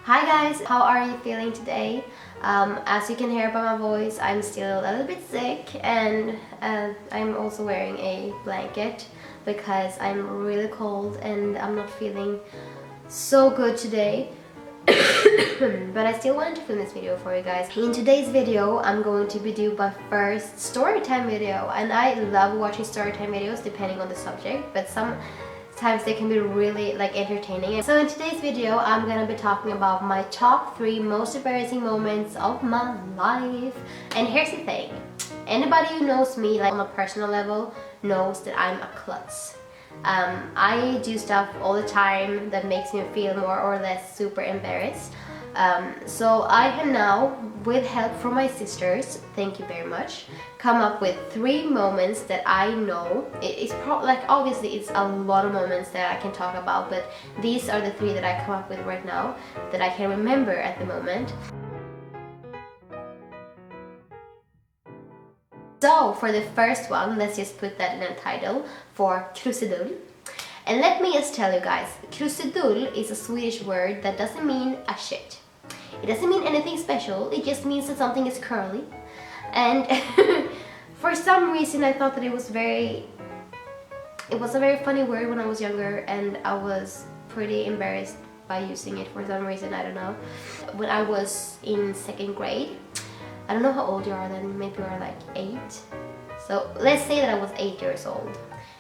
Hi guys, how are you feeling today? As you can hear by my voice, I'm still a little bit sick, and I'm also wearing a blanket because I'm really cold and I'm not feeling so good today. But I still wanted to film this video for you guys. In today's video, I'm going to be doing my first storytime video, and I love watching storytime videos depending on the subject, but sometimes they can be really entertaining. So in today's video, I'm gonna be talking about my top 3 most embarrassing moments of my life. And here's the thing, anybody who knows me on a personal level knows that I'm a klutz. I do stuff all the time that makes me feel more or less super embarrassed. So I have now, with help from my sisters, thank you very much, come up with 3 moments that I know. It's obviously it's a lot of moments that I can talk about, but these are the 3 that I come up with right now that I can remember at the moment. So for the first one, let's just put that in a title for krusidull. And let me just tell you guys, krusidull is a Swedish word that doesn't mean a shit. It doesn't mean anything special, it just means that something is curly. And for some reason I thought that it was a very funny word when I was younger, and I was pretty embarrassed by using it for some reason, I don't know. When I was in 2nd grade, I don't know how old you are then, maybe you are like 8. So let's say that I was 8 years old.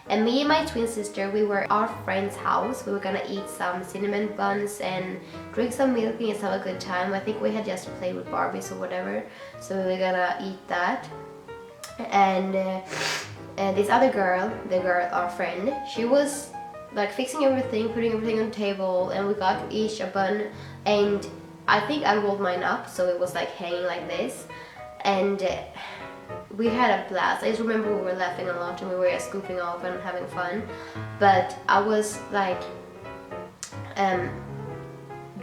And me and my twin sister, we were at our friend's house. We were gonna eat some cinnamon buns and drink some milk and just have a good time. I think we had just played with Barbies or whatever. So we were gonna eat that. And this other girl, our friend, she was like fixing everything, putting everything on the table, and we got each a bun, and I think I rolled mine up so it was like hanging like this. And we had a blast. I just remember we were laughing a lot and we were just goofing off and having fun. But I was like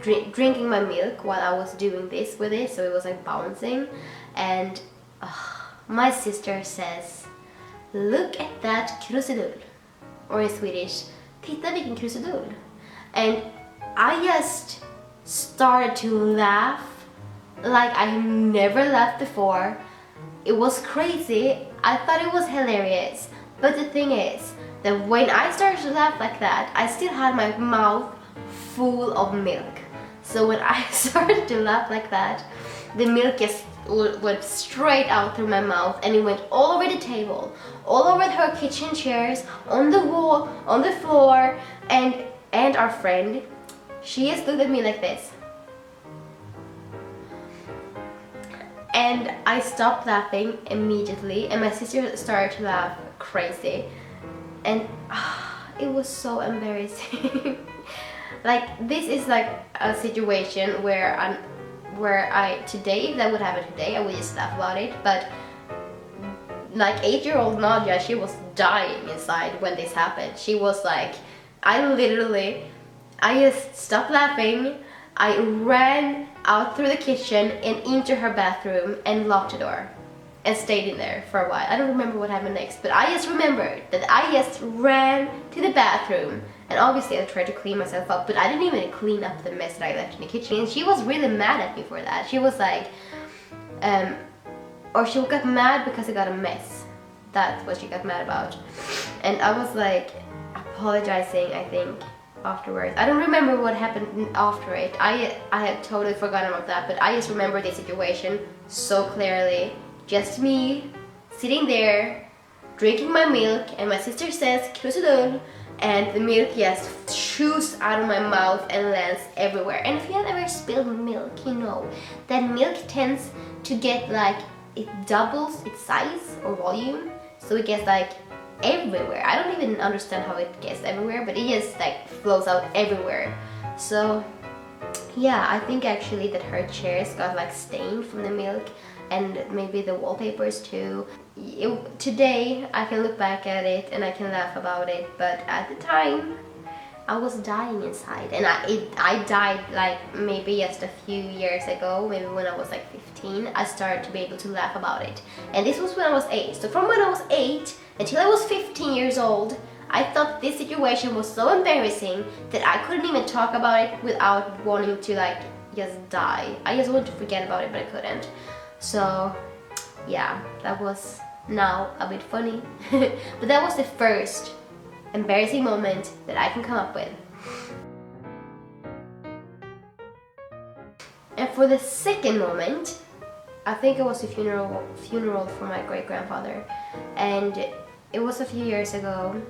drinking my milk while I was doing this with it, so it was like bouncing. And my sister says, "Look at that krusidull," or in Swedish, "Titta vilken krusidull." And I just started to laugh like I never laughed before. It was crazy. I thought it was hilarious. But the thing is that when I started to laugh like that, I still had my mouth full of milk. So when I started to laugh like that, the milk just went straight out through my mouth, and it went all over the table, all over her kitchen chairs, on the wall, on the floor, and our friend, she just looked at me like this. And I stopped laughing immediately, and my sister started to laugh crazy, and it was so embarrassing. Like, this is like a situation where today, if that would happen today, I would just laugh about it. But like 8-year-old Nadja, she was dying inside when this happened. She was like, I just stopped laughing. I ran out through the kitchen and into her bathroom and locked the door and stayed in there for a while. I don't remember what happened next, but I just remembered that I just ran to the bathroom, and obviously I tried to clean myself up, but I didn't even clean up the mess that I left in the kitchen. And she was really mad at me for that. She was like, or she got mad because I got a mess. That's what she got mad about. And I was like apologizing, I think, afterwards. I don't remember what happened after it. I had totally forgotten about that, but I just remember the situation so clearly. Just me sitting there drinking my milk, and my sister says krusidull, and the milk just shoots out of my mouth and lands everywhere. And if you have ever spilled milk, you know that milk tends to get like, it doubles its size or volume, so it gets like everywhere. I don't even understand how it gets everywhere, but it just like flows out everywhere. So yeah, I think actually that her chairs got like stained from the milk, and maybe the wallpapers too. Today I can look back at it and I can laugh about it, but at the time I was dying inside, and I died like maybe just a few years ago, maybe when I was like 15, I started to be able to laugh about it. And this was when I was 8, so from when I was 8 until I was 15 years old, I thought this situation was so embarrassing that I couldn't even talk about it without wanting to like just die. I just wanted to forget about it, but I couldn't. So yeah, that was now a bit funny. But that was the first embarrassing moment that I can come up with. And for the second moment, I think it was a funeral for my great-grandfather, and it was a few years ago.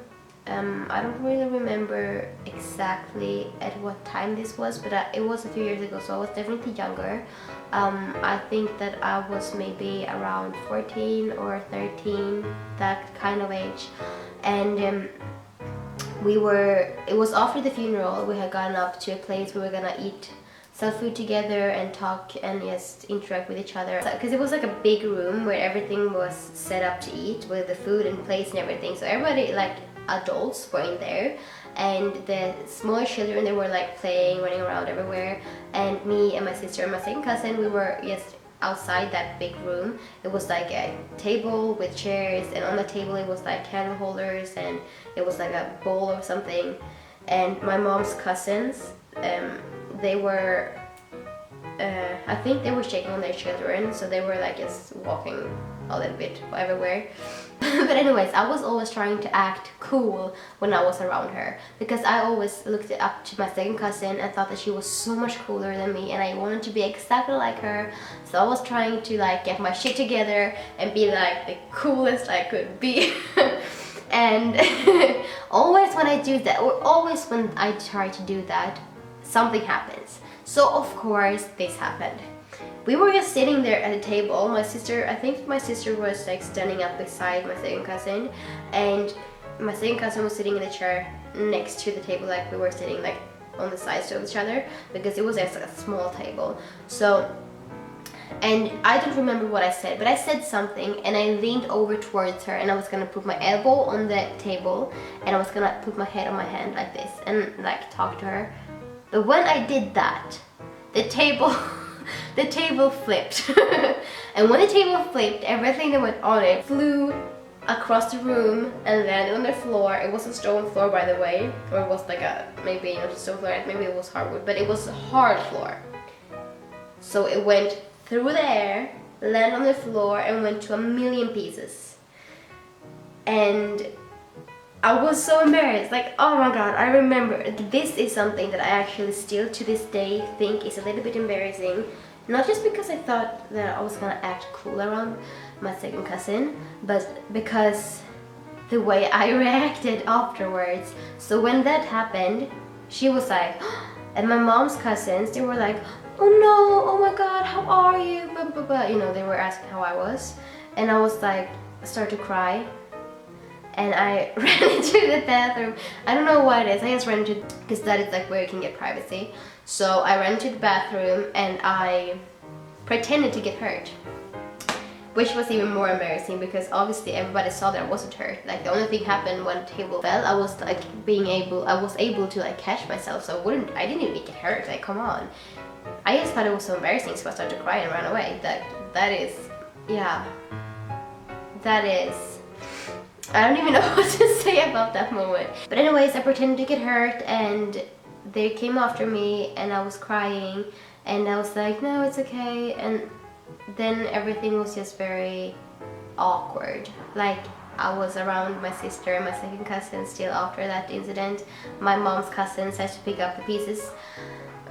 I don't really remember exactly at what time this was, but it was a few years ago, so I was definitely younger. I think that I was maybe around 14 or 13, that kind of age. And it was after the funeral. We had gone up to a place where we were gonna eat, sell food together and talk and just interact with each other, because it was like a big room where everything was set up to eat, with the food and plates and everything. So everybody, like adults, were in there, and the smaller children, they were like playing, running around everywhere, and me and my sister and my second cousin, we were just outside that big room. It was like a table with chairs, and on the table it was like candle holders, and it was like a bowl or something. And my mom's cousins, they were I think they were shaking on their children, so they were like just walking a little bit everywhere. But anyways, I was always trying to act cool when I was around her, because I always looked up to my second cousin and thought that she was so much cooler than me, and I wanted to be exactly like her. So I was trying to like get my shit together and be like the coolest I could be. And always when I do that, or always when I try to do that, something happens. So of course this happened. We were just sitting there at a table. My sister, I think my sister was like standing up beside my second cousin, and my second cousin was sitting in a chair next to the table, like we were sitting like on the sides of each other, because it was just like a small table. So, and I don't remember what I said, but I said something, and I leaned over towards her, and I was gonna put my elbow on the table, and I was gonna put my head on my hand like this and like talk to her. But when I did that, the table the table flipped. And when the table flipped, everything that went on it flew across the room and landed on the floor. It was a stone floor, by the way, or it was like a, maybe not a stone floor, maybe it was hardwood, but it was a hard floor. So it went through the air, landed on the floor, and went to a million pieces. And I was so embarrassed, like, oh my god, I remember. This is something that I actually still to this day think is a little bit embarrassing. Not just because I thought that I was gonna act cool around my second cousin, but because the way I reacted afterwards. So when that happened, she was like, and my mom's cousins, they were like, oh no, oh my god, how are you? Blah, blah, blah. You know, they were asking how I was. And I was like, I started to cry. And I ran into the bathroom. I don't know what it is. I just ran into, because that is like where you can get privacy. So I ran to the bathroom and I pretended to get hurt, which was even more embarrassing because obviously everybody saw that I wasn't hurt. Like the only thing happened when the table fell, I was like I was able to like catch myself, so I didn't even get hurt. Like, come on. I just thought it was so embarrassing, so I started to cry and ran away. That is, yeah, that is, I don't even know what to say about that moment. But anyways, I pretended to get hurt and they came after me and I was crying and I was like, no, it's okay. And then everything was just very awkward. Like, I was around my sister and my second cousin still after that incident. My mom's cousins had to pick up the pieces.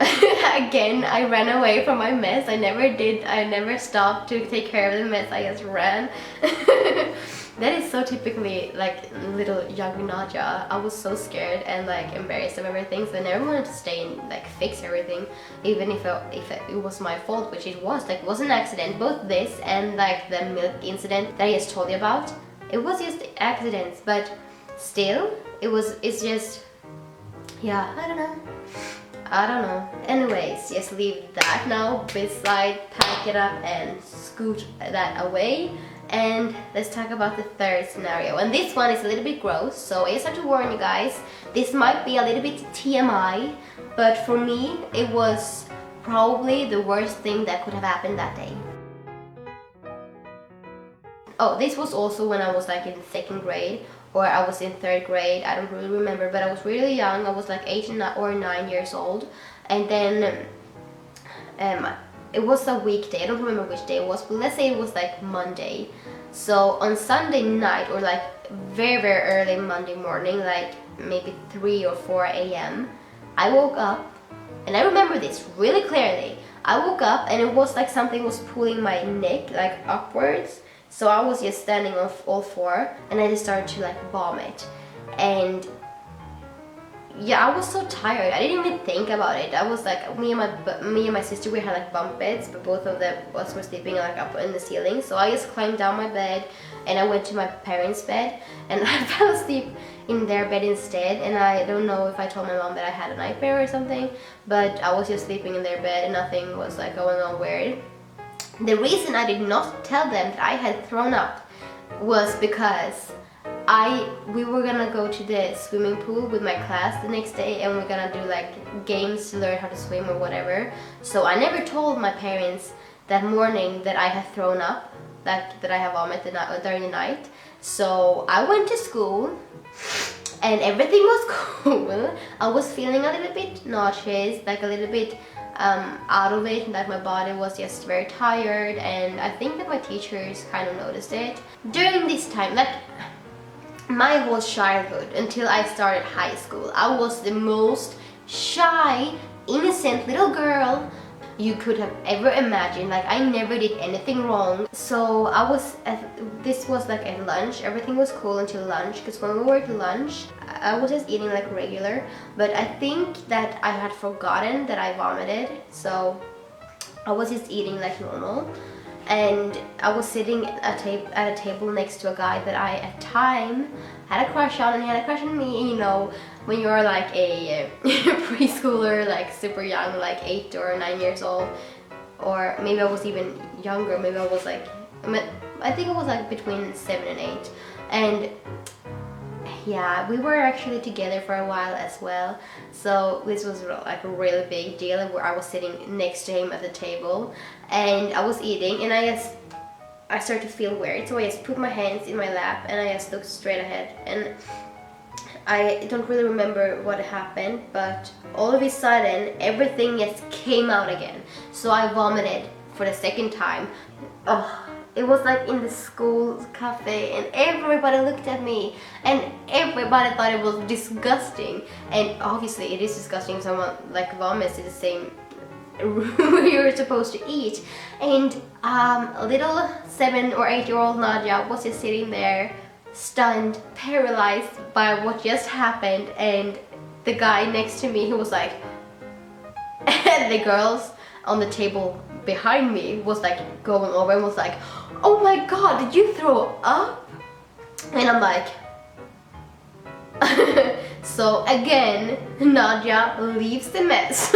Again, I ran away from my mess. I never stopped to take care of the mess. I just ran. That is so typically like little young Nadja. I was so scared and like embarrassed of everything, so I never wanted to stay and like fix everything, even if it was my fault, which it was. Like, it was an accident. Both this and like the milk incident that I just told you about, it was just accidents, but still, it's just, yeah, I don't know. Anyways, just leave that now beside, pack it up and scoot that away. And let's talk about the third scenario. And this one is a little bit gross, so I just have to warn you guys, this might be a little bit TMI, but for me, it was probably the worst thing that could have happened that day. Oh, this was also when I was like in 2nd grade, or I was in 3rd grade, I don't really remember, but I was really young. I was like 8 or 9 years old. And then It was a weekday, I don't remember which day it was, but let's say it was like Monday. So on Sunday night, or like very early Monday morning, like maybe 3 or 4 a.m. I woke up, and I remember this really clearly. I woke up and it was like something was pulling my neck like upwards. So I was just standing on all four, and I just started to like vomit. And yeah, I was so tired. I didn't even think about it. I was like, me and my sister, we had like bunk beds, but both of us were sleeping like up in the ceiling. So I just climbed down my bed and I went to my parents' bed, and I fell asleep in their bed instead. And I don't know if I told my mom that I had a nightmare or something, but I was just sleeping in their bed and nothing was like going on weird. The reason I did not tell them that I had thrown up was because we were gonna go to the swimming pool with my class the next day, and we're gonna do like games to learn how to swim or whatever. So I never told my parents that morning that I had thrown up, that I have vomited during the night. So I went to school and everything was cool. I was feeling a little bit nauseous, like a little bit out of it, that my body was just very tired, and I think that my teachers kind of noticed it. During this time, like my whole childhood until I started high school, I was the most shy, innocent little girl you could have ever imagined. Like I never did anything wrong. So this was like at lunch, everything was cool until lunch, because when we were at lunch I was just eating like regular, but I think that I had forgotten that I vomited, so I was just eating like normal. And I was sitting at a table next to a guy that I at time had a crush on, and he had a crush on me. You know, when you're like a preschooler, like super young, like 8 or 9 years old, or maybe I was even younger, maybe I was like, I think it was like between 7 and 8. And yeah, we were actually together for a while as well, so this was like a really big deal, where I was sitting next to him at the table and I was eating, and I started to feel weird, so I just put my hands in my lap and I just looked straight ahead, and I don't really remember what happened, but all of a sudden everything just came out again. So I vomited for the second time. Oh, it was like in the school cafe, and everybody looked at me and everybody thought it was disgusting. And obviously it is disgusting if someone like vomits in the same room where you're supposed to eat. And little 7 or 8-year-old Nadja was just sitting there, stunned, paralyzed by what just happened. And the guy next to me, he was like, and the girls on the table behind me was like going over and was like, oh my god, did you throw up? And I'm like, so again, Nadja leaves the mess.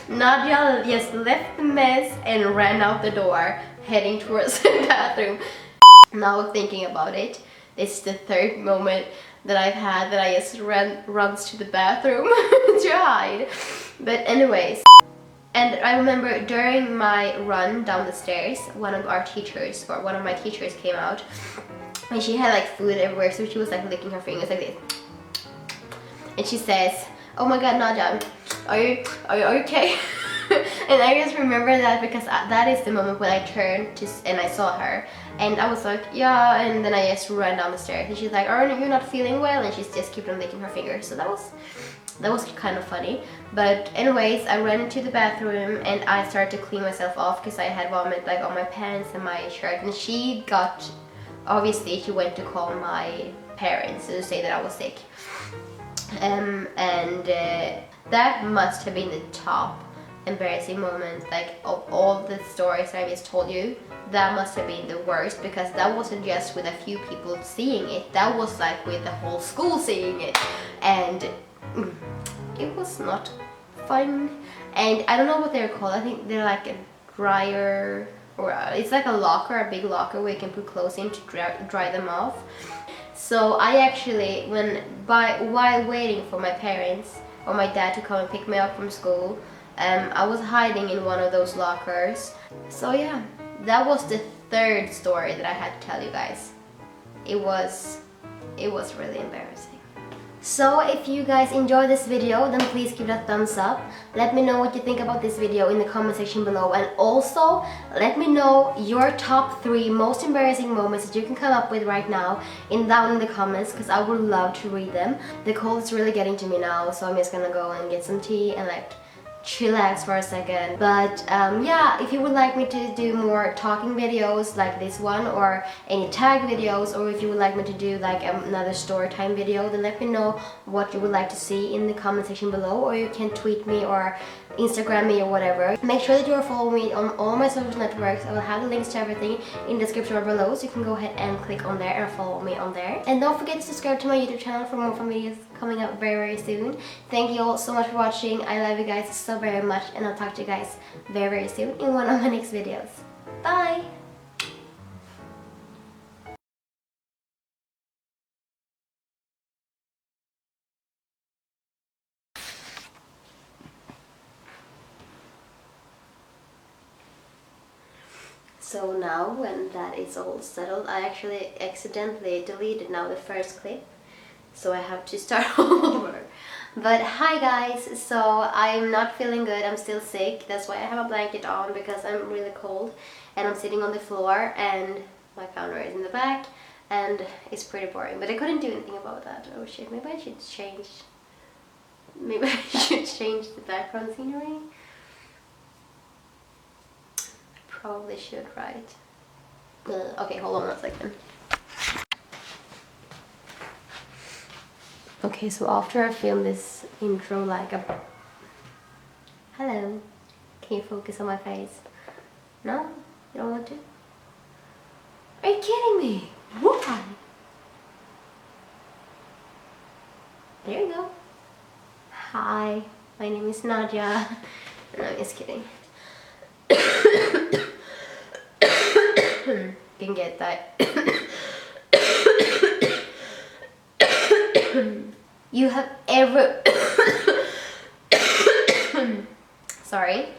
Nadja just left the mess and ran out the door, heading towards the bathroom. Now thinking about it, it's the third moment that I've had that I just runs to the bathroom to hide. But anyways, and I remember during my run down the stairs, one of my teachers came out, and she had like food everywhere, so she was like licking her fingers like this. And she says, oh my god, Nadja, are you okay? And I just remember that because that is the moment when I turned and I saw her, and I was like, yeah, and then I just ran down the stairs, and she's like, aren't you not feeling well? And she's just kept on licking her fingers. So that was kind of funny. But anyways, I ran into the bathroom and I started to clean myself off because I had vomit like on my pants and my shirt, and obviously she went to call my parents to say that I was sick. That must have been the top embarrassing moment, like of all the stories I just told you. That must have been the worst, because that wasn't just with a few people seeing it, that was like with the whole school seeing it, and it was not fun. And I don't know what they're called. I think they're like a dryer, or it's like a locker, a big locker where you can put clothes in to dry them off. So I actually, while waiting for my parents or my dad to come and pick me up from school, I was hiding in one of those lockers. So yeah, that was the third story that I had to tell you guys. It was really embarrassing. So if you guys enjoyed this video, then please give it a thumbs up. Let me know what you think about this video in the comment section below, and also let me know your top 3 most embarrassing moments that you can come up with right now down in the comments, because I would love to read them. The cold is really getting to me now, so I'm just gonna go and get some tea and like chillax for a second. But yeah, if you would like me to do more talking videos like this one, or any tag videos, or if you would like me to do like another story time video, then let me know what you would like to see in the comment section below, or you can tweet me or Instagram me or whatever. Make sure that you are following me on all my social networks. I will have the links to everything in the description below, so you can go ahead and click on there and follow me on there. And don't forget to subscribe to my YouTube channel for more fun videos coming up very soon. Thank you all so much for watching. I love you guys so very much, and I'll talk to you guys very soon in one of my next videos. Bye! So now when that is all settled, I actually accidentally deleted now the first clip, so I have to start over. But hi guys, so I'm not feeling good, I'm still sick. That's why I have a blanket on, because I'm really cold, and I'm sitting on the floor and my camera is in the back, and it's pretty boring, but I couldn't do anything about that. Oh shit, maybe I should change the background scenery. Probably should, right? Okay, hold on 1 second. Okay, so after I film this intro like a... Hello. Can you focus on my face? No? You don't want to? Are you kidding me? Why? There you go. Hi, my name is Nadja. No, I'm just kidding. You can get that. You have ever... Sorry.